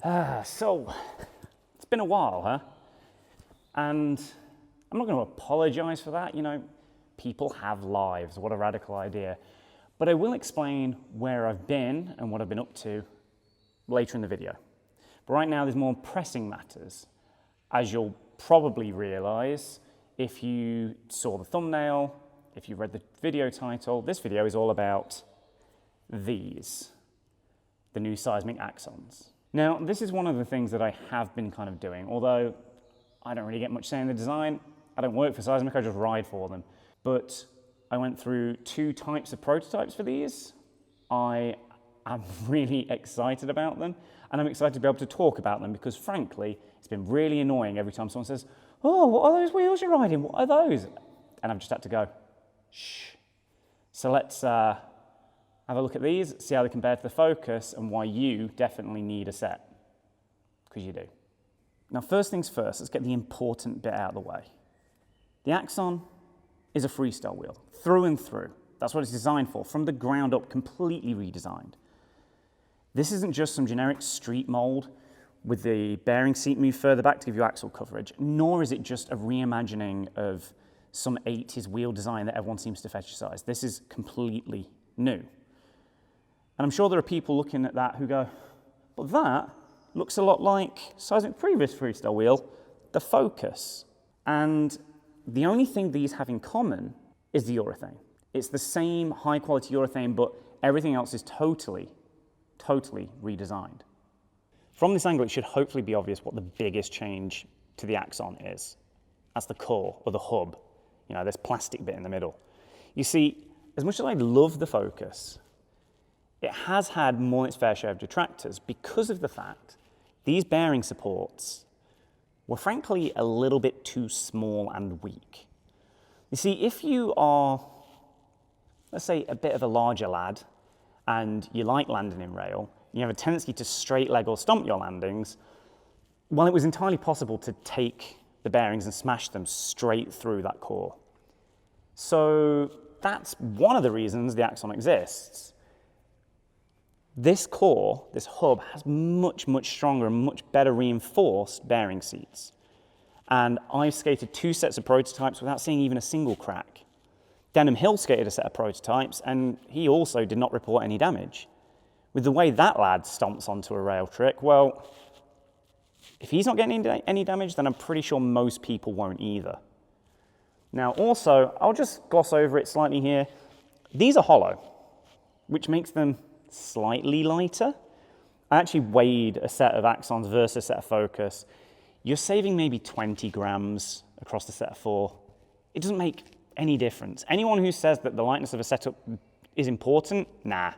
So, it's been a while, huh? And I'm not going to apologize for that. You know, people have lives. What a radical idea. But I will explain where I've been and what I've been up to later in the video. But right now, there's more pressing matters. As you'll probably realize, if you saw the thumbnail, if you read the video title, this video is all about these, the new Seismic Axons. Now, this is one of the things that I have been kind of doing, although I don't really get much say in the design. I don't work for Seismic, I just ride for them. But I went through 2 types of prototypes for these. I am really excited about them, and I'm excited to be able to talk about them because, frankly, it's been really annoying every time someone says, "Oh, what are those wheels you're riding? What are those?" And I've just had to go, shh. So let's have a look at these, see how they compare to the Focus, and why you definitely need a set, because you do. Now, first things first, let's get the important bit out of the way. The Axon is a freestyle wheel, through and through. That's what it's designed for, from the ground up, completely redesigned. This isn't just some generic street mold with the bearing seat moved further back to give you axle coverage, nor is it just a reimagining of some 80s wheel design that everyone seems to fetishize. This is completely new. And I'm sure there are people looking at that who go, but that looks a lot like Seismic's previous freestyle wheel, the Focus. And the only thing these have in common is the urethane. It's the same high quality urethane, but everything else is totally redesigned. From this angle, it should hopefully be obvious what the biggest change to the Axon is. That's the core, or the hub, you know, this plastic bit in the middle. You see, as much as I love the Focus, it has had more than its fair share of detractors because of the fact these bearing supports were frankly a little bit too small and weak. You see, if you are, let's say, a bit of a larger lad and you like landing in rail, you have a tendency to straight leg or stomp your landings, well, it was entirely possible to take the bearings and smash them straight through that core. So that's one of the reasons the Axon exists. This core, this hub, has much stronger and much better reinforced bearing seats. And I've skated 2 sets of prototypes without seeing even a single crack. Denham Hill skated a set of prototypes, and he also did not report any damage. With the way that lad stomps onto a rail trick, well, if he's not getting any damage, then I'm pretty sure most people won't either. Now, also, I'll just gloss over it slightly here. These are hollow, which makes them slightly lighter. I actually weighed a set of Axons versus a set of Focus. You're saving maybe 20 grams across the set of 4. It doesn't make any difference. Anyone who says that the lightness of a setup is important, nah.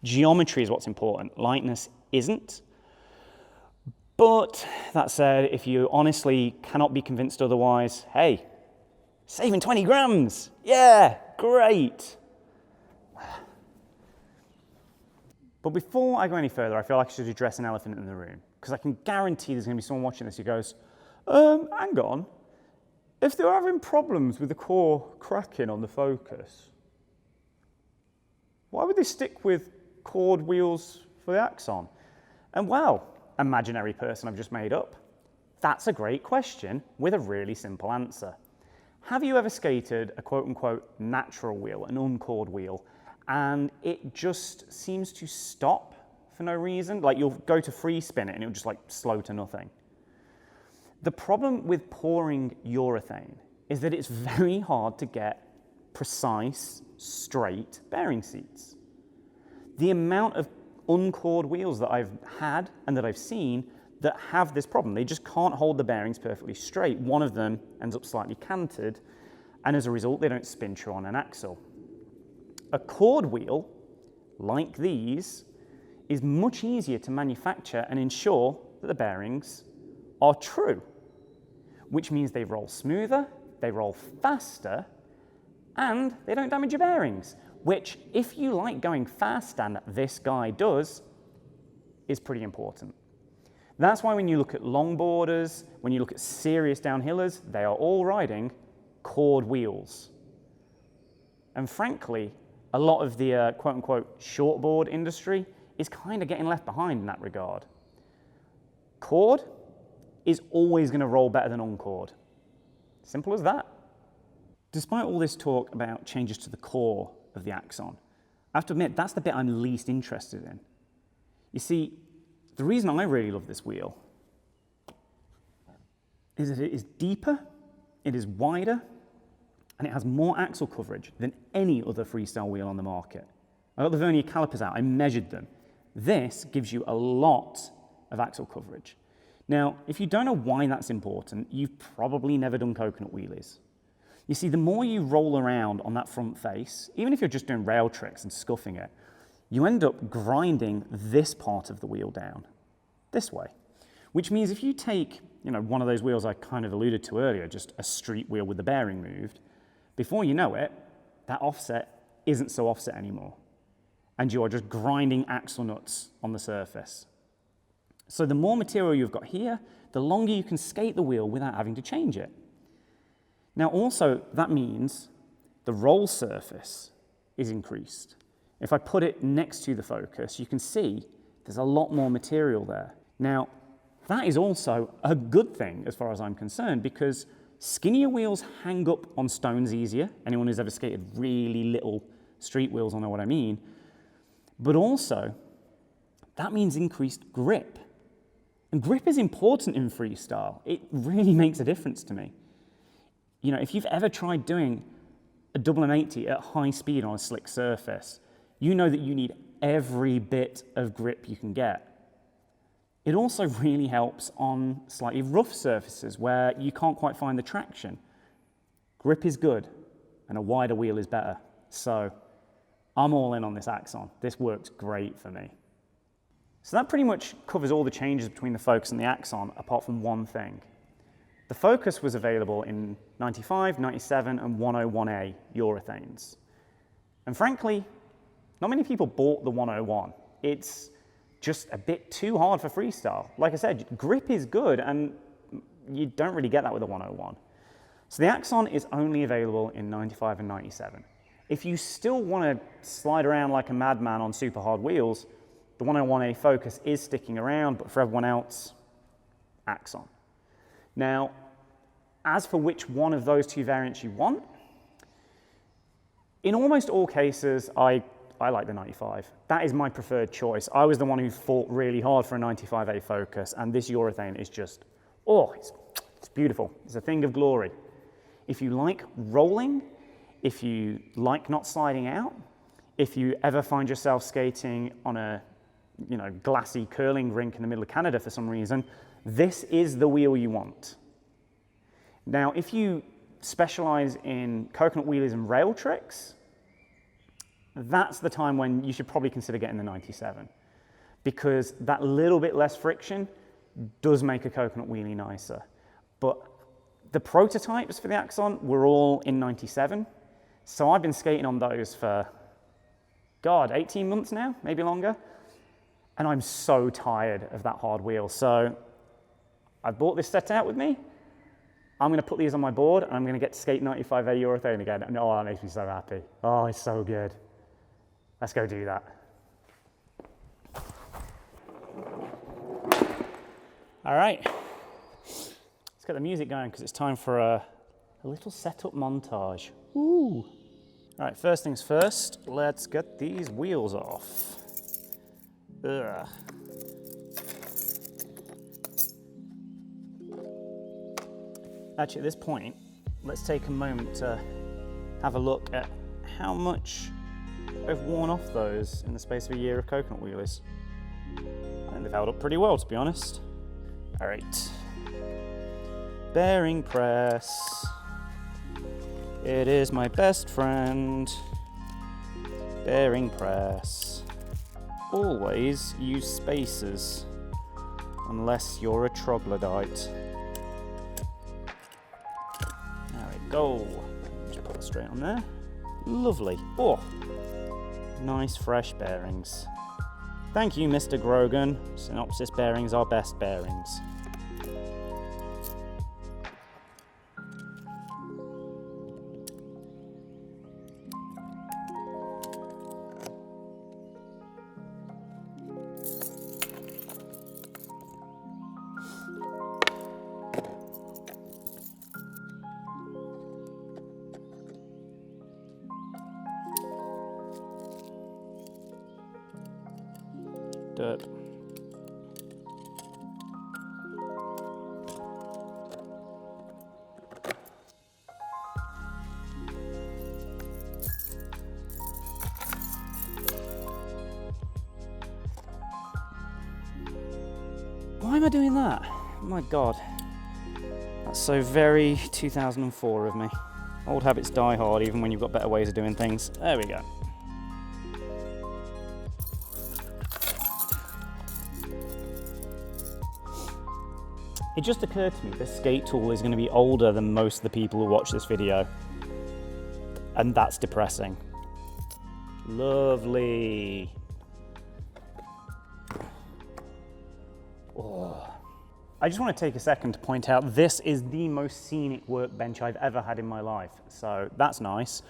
Geometry is what's important. Lightness isn't. But that said, if you honestly cannot be convinced otherwise, hey, saving 20 grams, yeah, great. But before I go any further, I feel like I should address an elephant in the room, because I can guarantee there's going to be someone watching this who goes, hang on, if they're having problems with the core cracking on the Focus, why would they stick with cord wheels for the Axon? And well, imaginary person I've just made up, that's a great question with a really simple answer. Have you ever skated a quote-unquote natural wheel, an uncored wheel, and it just seems to stop for no reason? Like you'll go to free spin it and it'll just like slow to nothing. The problem with pouring urethane is that it's very hard to get precise, straight bearing seats. The amount of uncored wheels that I've had and that I've seen that have this problem, they just can't hold the bearings perfectly straight. One of them ends up slightly canted, and as a result, they don't spin true on an axle. A cord wheel, like these, is much easier to manufacture and ensure that the bearings are true, which means they roll smoother, they roll faster, and they don't damage your bearings, which, if you like going fast, and this guy does, is pretty important. That's why when you look at longboarders, when you look at serious downhillers, they are all riding cord wheels. And frankly, a lot of the quote-unquote shortboard industry is kind of getting left behind in that regard. Cord is always going to roll better than on-cord. Simple as that. Despite all this talk about changes to the core of the Axon, I have to admit that's the bit I'm least interested in. You see, the reason I really love this wheel is that it is deeper, it is wider, and it has more axle coverage than any other freestyle wheel on the market. I got the vernier calipers out, I measured them. This gives you a lot of axle coverage. Now, if you don't know why that's important, you've probably never done coconut wheelies. You see, the more you roll around on that front face, even if you're just doing rail tricks and scuffing it, you end up grinding this part of the wheel down, this way. Which means if you take, one of those wheels I kind of alluded to earlier, just a street wheel with the bearing moved, before you know it, that offset isn't so offset anymore. And you are just grinding axle nuts on the surface. So the more material you've got here, the longer you can skate the wheel without having to change it. Now also, that means the roll surface is increased. If I put it next to the Focus, you can see there's a lot more material there. Now, that is also a good thing as far as I'm concerned, because skinnier wheels hang up on stones easier. Anyone who's ever skated really little street wheels will know what I mean. But also, that means increased grip. And grip is important in freestyle. It really makes a difference to me. If you've ever tried doing a double M80 at high speed on a slick surface, you know that you need every bit of grip you can get. It also really helps on slightly rough surfaces where you can't quite find the traction. Grip is good, and a wider wheel is better. So I'm all in on this Axon. This works great for me. So that pretty much covers all the changes between the Focus and the Axon, apart from one thing. The Focus was available in 95, 97, and 101A urethanes. And frankly, not many people bought the 101. It's just a bit too hard for freestyle. Like I said, grip is good, and you don't really get that with the 101. So the Axon is only available in 95 and 97. If you still want to slide around like a madman on super hard wheels, the 101A Focus is sticking around, but for everyone else, Axon. Now, as for which one of those two variants you want, in almost all cases, I like the 95. That is my preferred choice. I was the one who fought really hard for a 95A Focus, and this urethane is just, it's beautiful. It's a thing of glory. If you like rolling, if you like not sliding out, if you ever find yourself skating on a glassy curling rink in the middle of Canada for some reason, this is the wheel you want. Now, if you specialize in coconut wheelies and rail tricks, that's the time when you should probably consider getting the 97, because that little bit less friction does make a coconut wheelie nicer. But the prototypes for the Axon were all in 97, so I've been skating on those for, 18 months now, maybe longer, and I'm so tired of that hard wheel. So I bought this set out with me. I'm going to put these on my board, and I'm going to get to skate 95A urethane again. And that makes me so happy. Oh, it's so good. Let's go do that. All right. Let's get the music going, because it's time for a little setup montage. Ooh. All right, first things first, let's get these wheels off. Ugh. Actually, at this point, let's take a moment to have a look at how much I've worn off those in the space of a year of coconut wheelies. I think they've held up pretty well, to be honest. All right. Bearing press. It is my best friend. Bearing press. Always use spacers, unless you're a troglodyte. There we go. Just put it straight on there. Lovely. Oh, nice fresh bearings. Thank you, Mr. Grogan. Synopsis bearings are best bearings. dirt. Why am I doing that? Oh my God. That's so very 2004 of me. Old habits die hard even when you've got better ways of doing things. There we go. It just occurred to me this skate tool is going to be older than most of the people who watch this video. And that's depressing. Lovely. Oh. I just want to take a second to point out this is the most scenic workbench I've ever had in my life. So that's nice,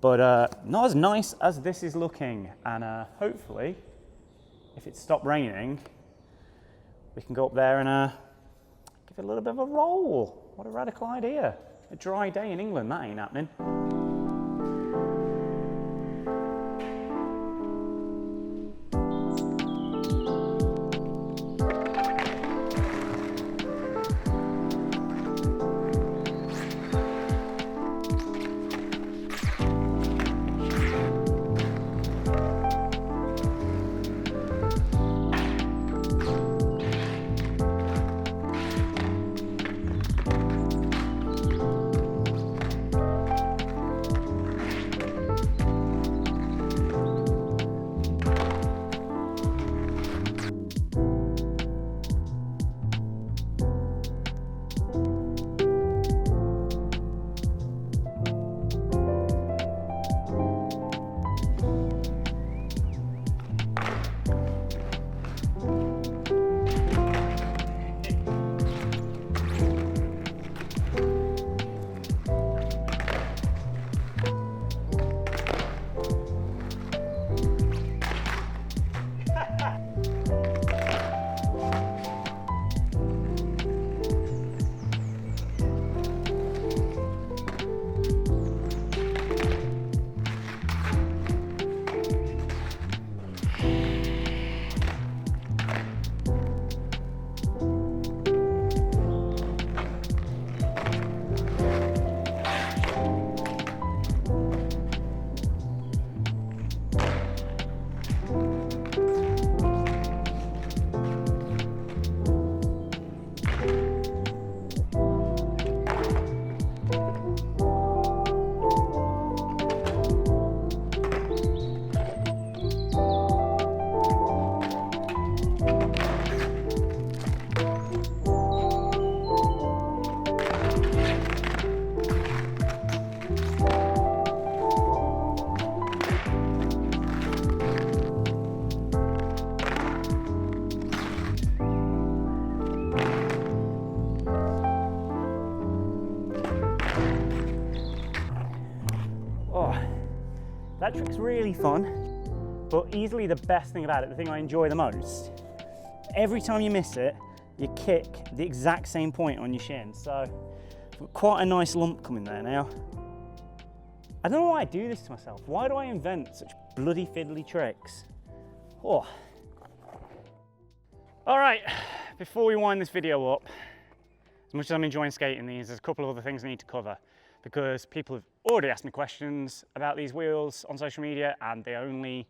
but not as nice as this is looking. And hopefully, if it stopped raining, we can go up there and give it a little bit of a roll. What a radical idea. A dry day in England, that ain't happening. That trick's really fun, but easily the best thing about it, the thing I enjoy the most, every time you miss it, you kick the exact same point on your shin. So I've got quite a nice lump coming there now. I don't know why I do this to myself. Why do I invent such bloody fiddly tricks? Oh. All right, before we wind this video up, as much as I'm enjoying skating these, there's a couple of other things I need to cover, because people have already asked me questions about these wheels on social media and they only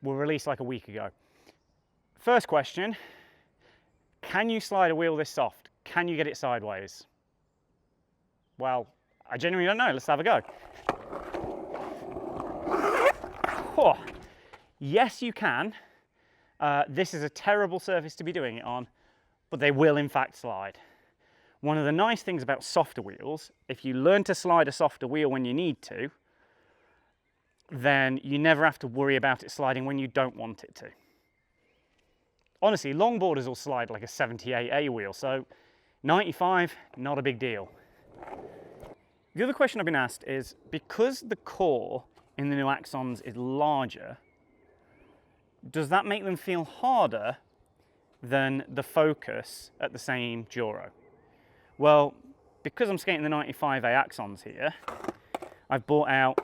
were released like a week ago. First question, can you slide a wheel this soft? Can you get it sideways? Well, I genuinely don't know. Let's have a go. Oh, yes, you can. This is a terrible surface to be doing it on, but they will in fact slide. One of the nice things about softer wheels, if you learn to slide a softer wheel when you need to, then you never have to worry about it sliding when you don't want it to. Honestly, longboarders will slide like a 78A wheel, so 95, not a big deal. The other question I've been asked is, because the core in the new Axons is larger, does that make them feel harder than the Focus at the same Duro? Well, because I'm skating the 95A Axons here, I've brought out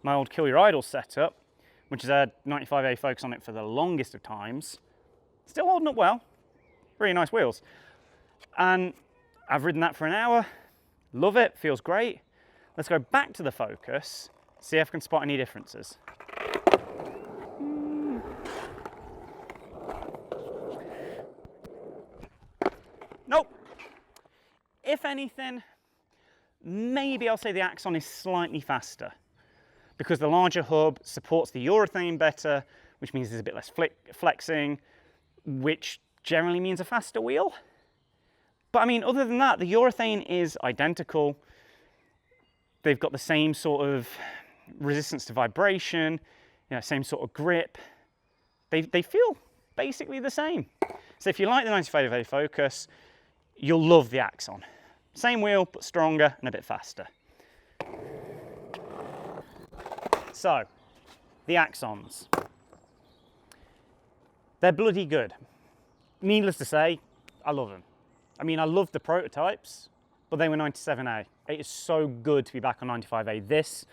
my old Kill Your Idols setup, which has had 95A focus on it for the longest of times. Still holding up well, really nice wheels. And I've ridden that for an hour, love it, feels great. Let's go back to the Focus, see if I can spot any differences. Nope. If anything, maybe I'll say the Axon is slightly faster because the larger hub supports the urethane better, which means there's a bit less flexing, which generally means a faster wheel. But I mean, other than that, the urethane is identical. They've got the same sort of resistance to vibration, same sort of grip. They feel basically the same. So if you like the 95A Focus, you'll love the Axon. Same wheel, but stronger and a bit faster. So, the Axons. They're bloody good. Needless to say, I love them. I mean, I loved the prototypes, but they were 97A. It is so good to be back on 95A. This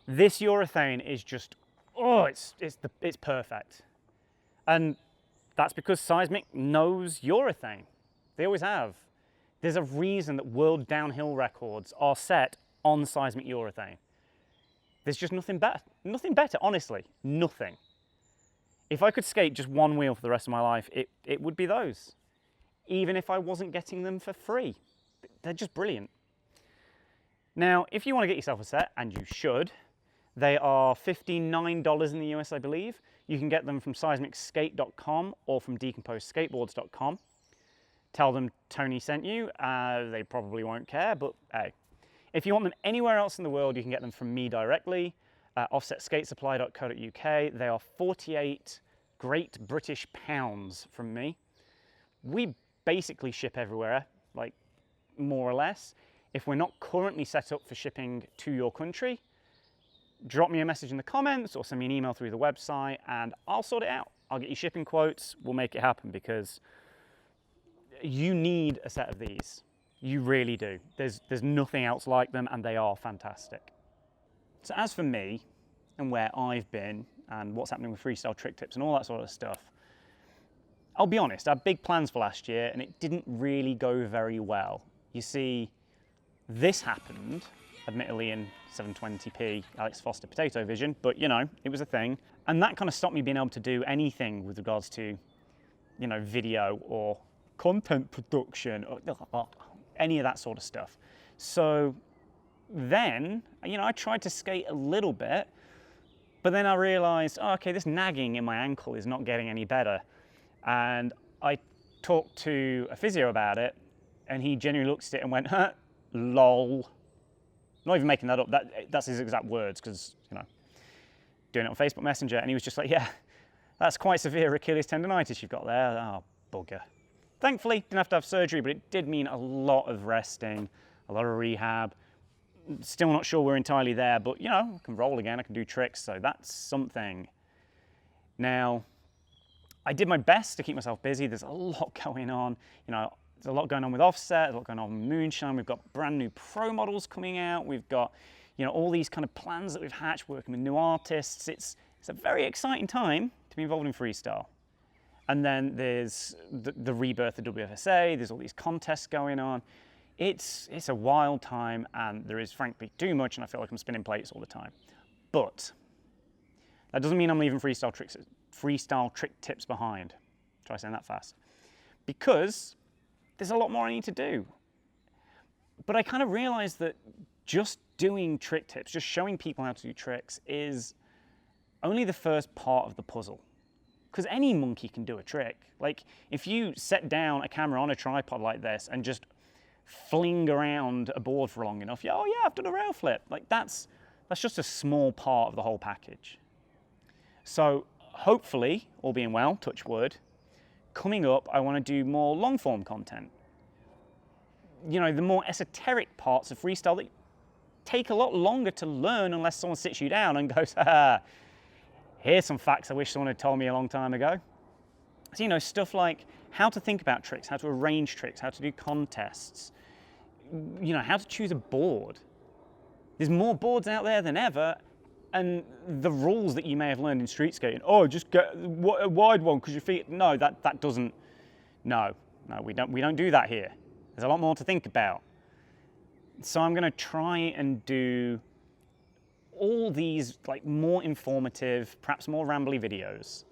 urethane is just, oh, it's perfect. And that's because Seismic knows urethane. They always have. There's a reason that world downhill records are set on Seismic urethane. There's just nothing better, honestly, nothing. If I could skate just one wheel for the rest of my life, it would be those. Even if I wasn't getting them for free. They're just brilliant. Now, if you want to get yourself a set, and you should, they are $59 in the US, I believe. You can get them from seismicskate.com or from decomposedskateboards.com. Tell them Tony sent you. They probably won't care, but hey. If you want them anywhere else in the world, you can get them from me directly. offsetskatesupply.co.uk. They are 48 Great British pounds from me. We basically ship everywhere, like more or less. If we're not currently set up for shipping to your country, drop me a message in the comments or send me an email through the website and I'll sort it out. I'll get you shipping quotes, we'll make it happen because you need a set of these. You really do. There's nothing else like them and they are fantastic. So as for me and where I've been and what's happening with Freestyle Tricktips and all that sort of stuff, I'll be honest, I had big plans for last year and it didn't really go very well. You see, this happened, admittedly in 720p Alex Foster potato vision, but it was a thing. And that kind of stopped me being able to do anything with regards to, video or content production or any of that sort of stuff. So then, I tried to skate a little bit, but then I realized, oh, okay, this nagging in my ankle is not getting any better. And I talked to a physio about it, and he genuinely looked at it and went, huh, lol. Not even making that up, that's his exact words, because, doing it on Facebook Messenger, and he was just like, yeah, that's quite severe Achilles tendonitis you've got there. Oh, bugger. Thankfully, didn't have to have surgery, but it did mean a lot of resting, a lot of rehab. Still not sure we're entirely there, but, I can roll again, I can do tricks, so that's something. Now, I did my best to keep myself busy. There's a lot going on. There's a lot going on with Offset, a lot going on with Moonshine. We've got brand new pro models coming out. We've got, all these kind of plans that we've hatched, working with new artists. It's a very exciting time to be involved in freestyle. And then there's the rebirth of WFSA. There's all these contests going on. It's a wild time, and there is frankly too much, and I feel like I'm spinning plates all the time. But that doesn't mean I'm leaving freestyle trick tips behind. Try saying that fast. Because there's a lot more I need to do. But I kind of realized that just doing trick tips, just showing people how to do tricks is only the first part of the puzzle. Because any monkey can do a trick. Like, if you set down a camera on a tripod like this and just fling around a board for long enough, oh yeah, I've done a rail flip. Like, that's just a small part of the whole package. So hopefully, all being well, touch wood, coming up, I want to do more long-form content. The more esoteric parts of freestyle that take a lot longer to learn unless someone sits you down and goes, here's some facts I wish someone had told me a long time ago. So, stuff like how to think about tricks, how to arrange tricks, how to do contests, how to choose a board. There's more boards out there than ever, And the rules that you may have learned in street skating, oh, just get a wide one because your feet, no, that doesn't, no, we don't do that here. There's a lot more to think about. So I'm gonna try and do all these like more informative, perhaps more rambly videos.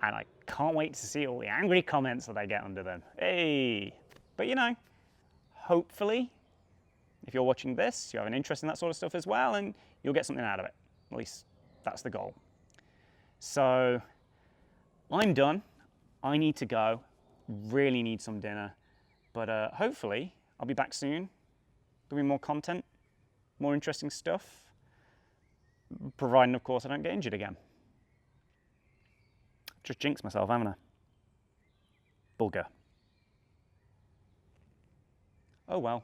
And I can't wait to see all the angry comments that I get under them. Hey, but you know, hopefully, if you're watching this, you have an interest in that sort of stuff as well, and you'll get something out of it. At least that's the goal. So I'm done. I need to go. Really need some dinner. But hopefully I'll be back soon. There'll be more content, more interesting stuff. Providing, of course, I don't get injured again. Just jinxed myself, haven't I? Bugger. Oh well.